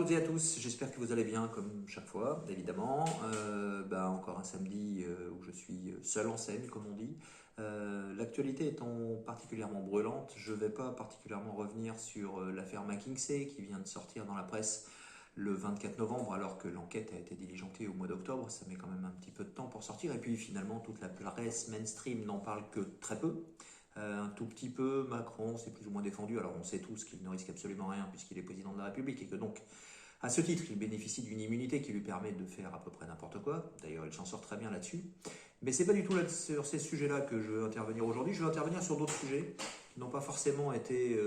toutes et à tous, j'espère que vous allez bien comme chaque fois, évidemment. Encore un samedi où je suis seul en scène, comme on dit. L'actualité étant particulièrement brûlante, je ne vais pas particulièrement revenir sur l'affaire McKinsey qui vient de sortir dans la presse le 24 novembre alors que l'enquête a été diligentée au mois d'octobre. Ça met quand même un petit peu de temps pour sortir. Et puis finalement, toute la presse mainstream n'en parle que très peu. Un tout petit peu, Macron s'est plus ou moins défendu. Alors on sait tous qu'il ne risque absolument rien puisqu'il est président de la République et que donc, à ce titre, il bénéficie d'une immunité qui lui permet de faire à peu près n'importe quoi. D'ailleurs, il s'en sort très bien là-dessus. Mais c'est pas du tout sur ces sujets-là que je veux intervenir aujourd'hui. Je veux intervenir sur d'autres sujets qui n'ont pas forcément été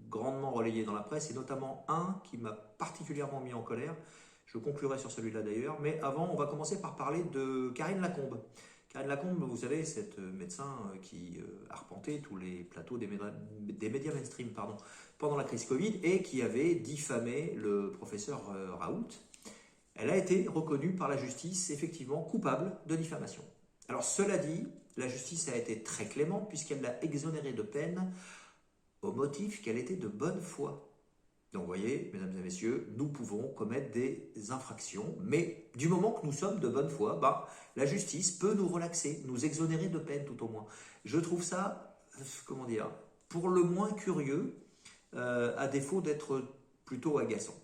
grandement relayés dans la presse et notamment un qui m'a particulièrement mis en colère. Je conclurai sur celui-là d'ailleurs. Mais avant, on va commencer par parler de Karine Lacombe. Karine Lacombe, vous savez, cette médecin qui arpentait tous les plateaux des médias mainstream pendant la crise Covid et qui avait diffamé le professeur Raoult, elle a été reconnue par la justice effectivement coupable de diffamation. Alors cela dit, la justice a été très clémente puisqu'elle l'a exonérée de peine au motif qu'elle était de bonne foi. Donc vous voyez, mesdames et messieurs, nous pouvons commettre des infractions, mais du moment que nous sommes de bonne foi, la justice peut nous relaxer, nous exonérer de peine tout au moins. Je trouve ça, pour le moins curieux, à défaut d'être plutôt agaçant.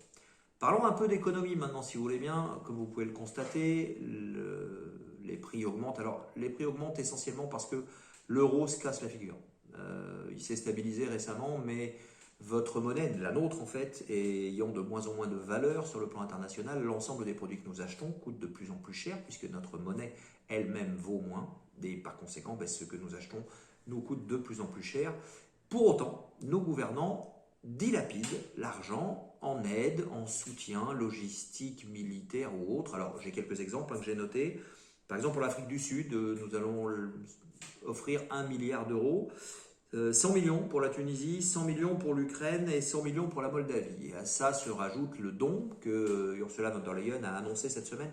Parlons un peu d'économie maintenant, si vous voulez bien. Comme vous pouvez le constater, les prix augmentent. Alors, les prix augmentent essentiellement parce que l'euro se casse la figure. Il s'est stabilisé récemment, mais votre monnaie, la nôtre en fait, ayant de moins en moins de valeur sur le plan international, l'ensemble des produits que nous achetons coûtent de plus en plus cher puisque notre monnaie elle-même vaut moins et par conséquent, ce que nous achetons nous coûte de plus en plus cher. Pour autant, nos gouvernants dilapident l'argent en aide, en soutien logistique, militaire ou autre. Alors j'ai quelques exemples que j'ai notés. Par exemple pour l'Afrique du Sud, nous allons offrir 1 milliard d'euros. 100 millions pour la Tunisie, 100 millions pour l'Ukraine et 100 millions pour la Moldavie. Et à ça se rajoute le don que Ursula von der Leyen a annoncé cette semaine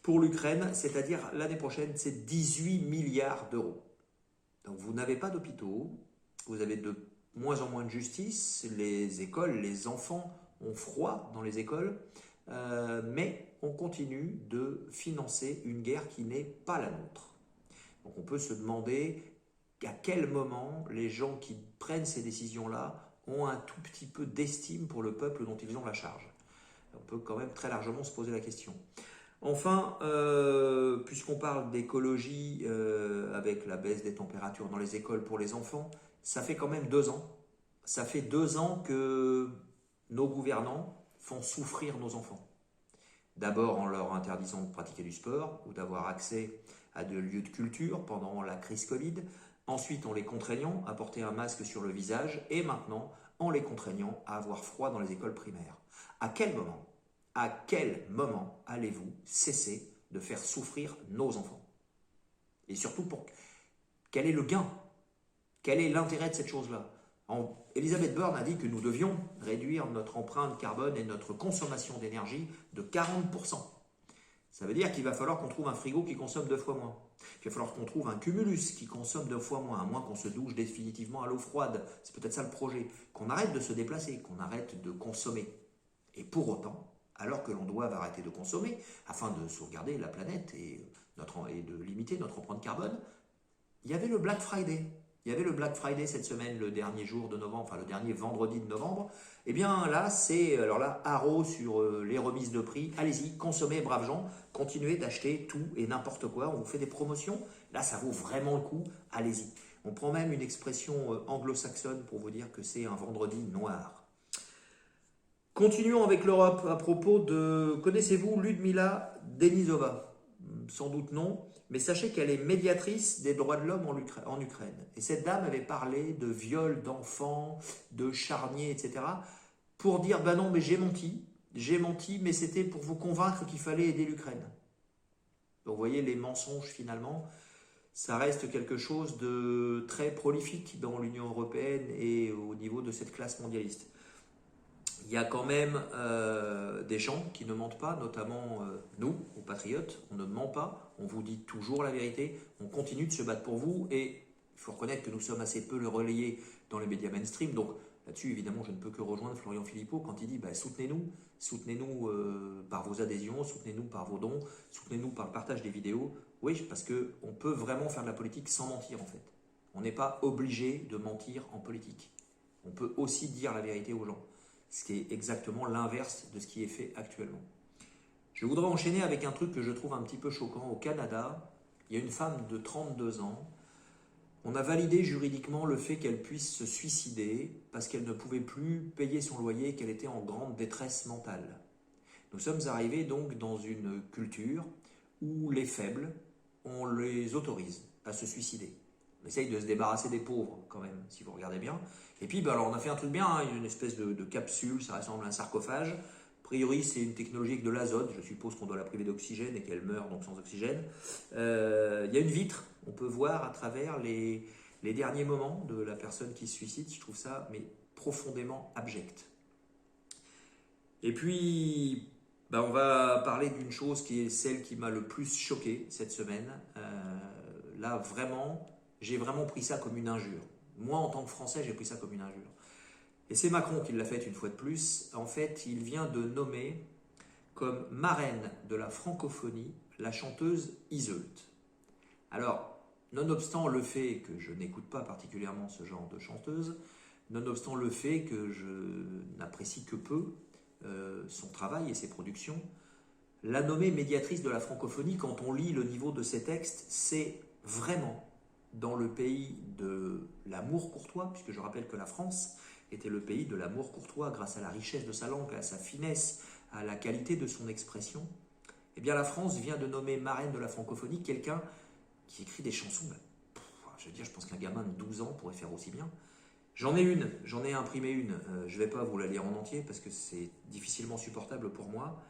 pour l'Ukraine, c'est-à-dire l'année prochaine, c'est 18 milliards d'euros. Donc vous n'avez pas d'hôpitaux, vous avez de moins en moins de justice, les écoles, les enfants ont froid dans les écoles, mais on continue de financer une guerre qui n'est pas la nôtre. Donc on peut se demander à quel moment les gens qui prennent ces décisions-là ont un tout petit peu d'estime pour le peuple dont ils ont la charge. On peut quand même très largement se poser la question. Enfin, puisqu'on parle d'écologie avec la baisse des températures dans les écoles pour les enfants, ça fait quand même 2 ans. Ça fait 2 ans que nos gouvernants font souffrir nos enfants. D'abord en leur interdisant de pratiquer du sport ou d'avoir accès à des lieux de culture pendant la crise Covid. Ensuite, en les contraignant à porter un masque sur le visage et maintenant, en les contraignant à avoir froid dans les écoles primaires. À quel moment allez-vous cesser de faire souffrir nos enfants? Et surtout, quel est le gain? Quel est l'intérêt de cette chose-là? Elisabeth Borne a dit que nous devions réduire notre empreinte carbone et notre consommation d'énergie de 40%. Ça veut dire qu'il va falloir qu'on trouve un frigo qui consomme 2 fois moins. Il va falloir qu'on trouve un cumulus qui consomme 2 fois moins, à moins qu'on se douche définitivement à l'eau froide. C'est peut-être ça le projet. Qu'on arrête de se déplacer, qu'on arrête de consommer. Et pour autant, alors que l'on doit arrêter de consommer, afin de sauvegarder la planète et de limiter notre empreinte carbone, il y avait le Black Friday. Il y avait le Black Friday cette semaine, le dernier jour de novembre, enfin le dernier vendredi de novembre. Eh bien là, haro sur les remises de prix. Allez-y, consommez, braves gens, continuez d'acheter tout et n'importe quoi. On vous fait des promotions. Là, ça vaut vraiment le coup. Allez-y. On prend même une expression anglo-saxonne pour vous dire que c'est un vendredi noir. Continuons avec l'Europe à propos de... Connaissez-vous Ludmila Denisova? Sans doute non. Mais sachez qu'elle est médiatrice des droits de l'homme en Ukraine. Et cette dame avait parlé de viol d'enfants, de charniers, etc. Pour dire, non, mais j'ai menti, mais c'était pour vous convaincre qu'il fallait aider l'Ukraine. Donc vous voyez, les mensonges finalement, ça reste quelque chose de très prolifique dans l'Union européenne et au niveau de cette classe mondialiste. Il y a quand même des gens qui ne mentent pas, notamment nous, aux patriotes, on ne ment pas, on vous dit toujours la vérité, on continue de se battre pour vous et il faut reconnaître que nous sommes assez peu le relayés dans les médias mainstream, donc Là-dessus, évidemment, je ne peux que rejoindre Florian Philippot quand il dit soutenez-nous par vos adhésions, soutenez-nous par vos dons, soutenez-nous par le partage des vidéos. Oui, parce qu'on peut vraiment faire de la politique sans mentir en fait. On n'est pas obligé de mentir en politique. On peut aussi dire la vérité aux gens, ce qui est exactement l'inverse de ce qui est fait actuellement. Je voudrais enchaîner avec un truc que je trouve un petit peu choquant. Au Canada, il y a une femme de 32 ans. On a validé juridiquement le fait qu'elle puisse se suicider parce qu'elle ne pouvait plus payer son loyer et qu'elle était en grande détresse mentale. Nous sommes arrivés donc dans une culture où les faibles, on les autorise à se suicider. On essaye de se débarrasser des pauvres quand même, si vous regardez bien. Et puis alors on a fait un truc bien, hein, une espèce de capsule, ça ressemble à un sarcophage. A priori, c'est une technologie avec de l'azote. Je suppose qu'on doit la priver d'oxygène et qu'elle meurt donc sans oxygène. Il y a une vitre. On peut voir à travers les derniers moments de la personne qui se suicide. Je trouve ça mais profondément abject. Et puis, on va parler d'une chose qui est celle qui m'a le plus choqué cette semaine. Là, vraiment, j'ai vraiment pris ça comme une injure. Moi, en tant que Français, j'ai pris ça comme une injure. Et c'est Macron qui l'a fait une fois de plus. En fait, il vient de nommer comme marraine de la francophonie la chanteuse Iseult. Alors, nonobstant le fait que je n'écoute pas particulièrement ce genre de chanteuse, nonobstant le fait que je n'apprécie que peu son travail et ses productions, la nommer médiatrice de la francophonie, quand on lit le niveau de ses textes, c'est vraiment dans le pays de l'amour courtois, puisque je rappelle que la France était le pays de l'amour courtois grâce à la richesse de sa langue, à sa finesse, à la qualité de son expression. Eh bien, la France vient de nommer marraine de la francophonie quelqu'un qui écrit des chansons. Je veux dire, je pense qu'un gamin de 12 ans pourrait faire aussi bien. J'en ai imprimé une. Je ne vais pas vous la lire en entier parce que c'est difficilement supportable pour moi.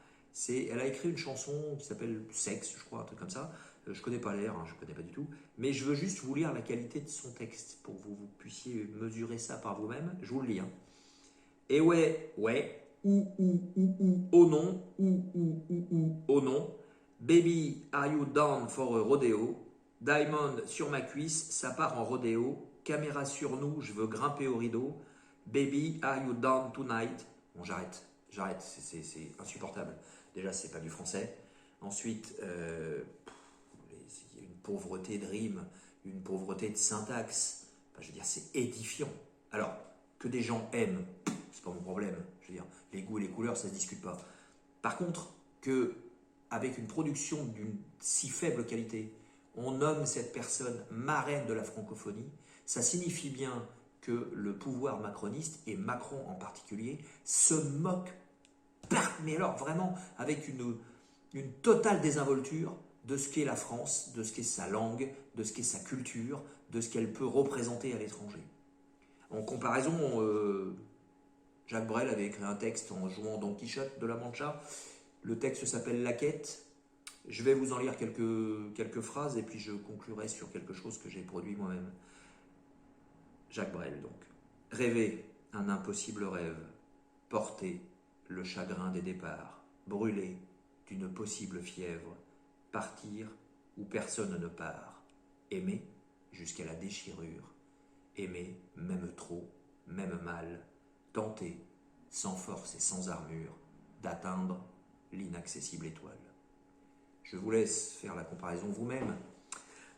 Elle a écrit une chanson qui s'appelle Sexe, je crois, un truc comme ça. Je ne connais pas l'air, je ne connais pas du tout. Mais je veux juste vous lire la qualité de son texte pour que vous puissiez mesurer ça par vous-même. Je vous le lis. Et ouais, oh non, oh non. Baby, are you down for a rodeo? Diamond sur ma cuisse, ça part en rodéo. Caméra sur nous, je veux grimper au rideau. Baby, are you down tonight? Bon, j'arrête, c'est insupportable. Déjà, c'est pas du français. Ensuite, il y a une pauvreté de rime, une pauvreté de syntaxe. Enfin, je veux dire, c'est édifiant. Alors, que des gens aiment, c'est pas mon problème. Je veux dire, les goûts et les couleurs, ça se discute pas. Par contre, que avec une production d'une si faible qualité, on nomme cette personne marraine de la francophonie, ça signifie bien que le pouvoir macroniste, et Macron en particulier, se moque, mais alors vraiment avec une totale désinvolture de ce qu'est la France, de ce qu'est sa langue, de ce qu'est sa culture, de ce qu'elle peut représenter à l'étranger. En comparaison, Jacques Brel avait écrit un texte en jouant Don Quichotte de la Mancha. Le texte s'appelle La Quête. Je vais vous en lire quelques phrases et puis je conclurai sur quelque chose que j'ai produit moi-même. Jacques Brel donc. Rêver un impossible rêve, porter le chagrin des départs, brûler d'une possible fièvre, partir où personne ne part, aimer jusqu'à la déchirure, aimer même trop, même mal, tenter, sans force et sans armure, d'atteindre l'inaccessible étoile. Je vous laisse faire la comparaison vous-même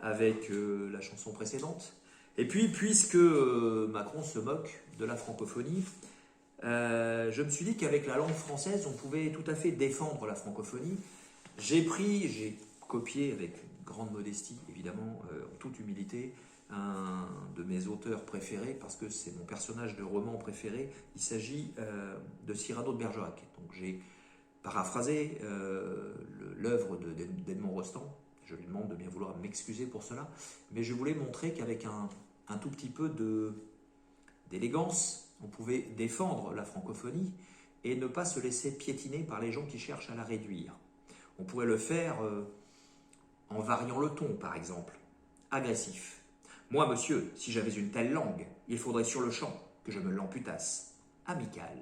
avec la chanson précédente. Et puis, puisque Macron se moque de la francophonie, je me suis dit qu'avec la langue française, on pouvait tout à fait défendre la francophonie. J'ai copié avec une grande modestie, évidemment, en toute humilité, un de mes auteurs préférés, parce que c'est mon personnage de roman préféré. Il s'agit de Cyrano de Bergerac. Donc j'ai paraphrasé l'œuvre d'Edmond Rostand. Je lui demande de bien vouloir m'excuser pour cela, mais je voulais montrer qu'avec un tout petit peu d'élégance, on pouvait défendre la francophonie et ne pas se laisser piétiner par les gens qui cherchent à la réduire. On pourrait le faire en variant le ton, par exemple. Agressif. Moi, monsieur, si j'avais une telle langue, il faudrait sur le champ que je me l'amputasse. Amical.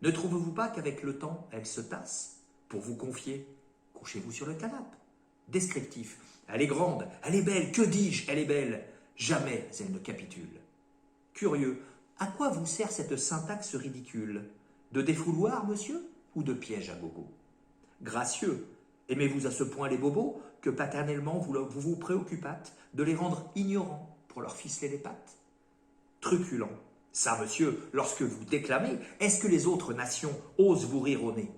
Ne trouvez-vous pas qu'avec le temps, elle se tasse? Pour vous confier, couchez-vous sur le canapé. Descriptif. Elle est grande, elle est belle, que dis-je, elle est belle. Jamais elle ne capitule. Curieux. À quoi vous sert cette syntaxe ridicule? De défouloir, monsieur, ou de piège à gogo? Gracieux, aimez-vous à ce point les bobos que paternellement vous vous préoccupâtes de les rendre ignorants pour leur ficeler les pattes? Truculent, ça, monsieur, lorsque vous déclamez, est-ce que les autres nations osent vous rire au nez?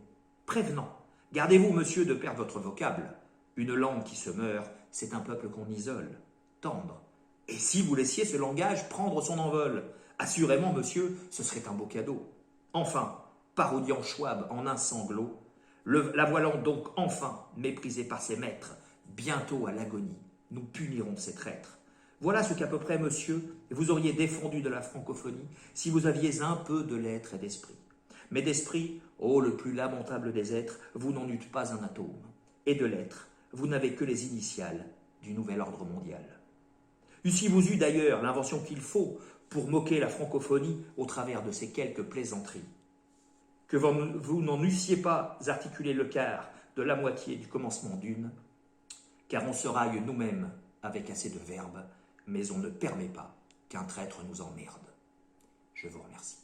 Prévenant, gardez-vous, monsieur, de perdre votre vocable. Une langue qui se meurt, c'est un peuple qu'on isole. Tendre. Et si vous laissiez ce langage prendre son envol? Assurément, monsieur, ce serait un beau cadeau. Enfin, parodiant Schwab en un sanglot, la voilant donc enfin méprisée par ses maîtres, bientôt à l'agonie, nous punirons ces traîtres. Voilà ce qu'à peu près, monsieur, vous auriez défendu de la francophonie si vous aviez un peu de l'être et d'esprit. Mais d'esprit, ô le plus lamentable des êtres, vous n'en eûtes pas un atome. Et de l'être, vous n'avez que les initiales du nouvel ordre mondial. Eussiez-vous eu d'ailleurs l'invention qu'il faut pour moquer la francophonie au travers de ces quelques plaisanteries, que vous n'en eussiez pas articulé le quart de la moitié du commencement d'une, car on se raille nous-mêmes avec assez de verbe, mais on ne permet pas qu'un traître nous emmerde. Je vous remercie.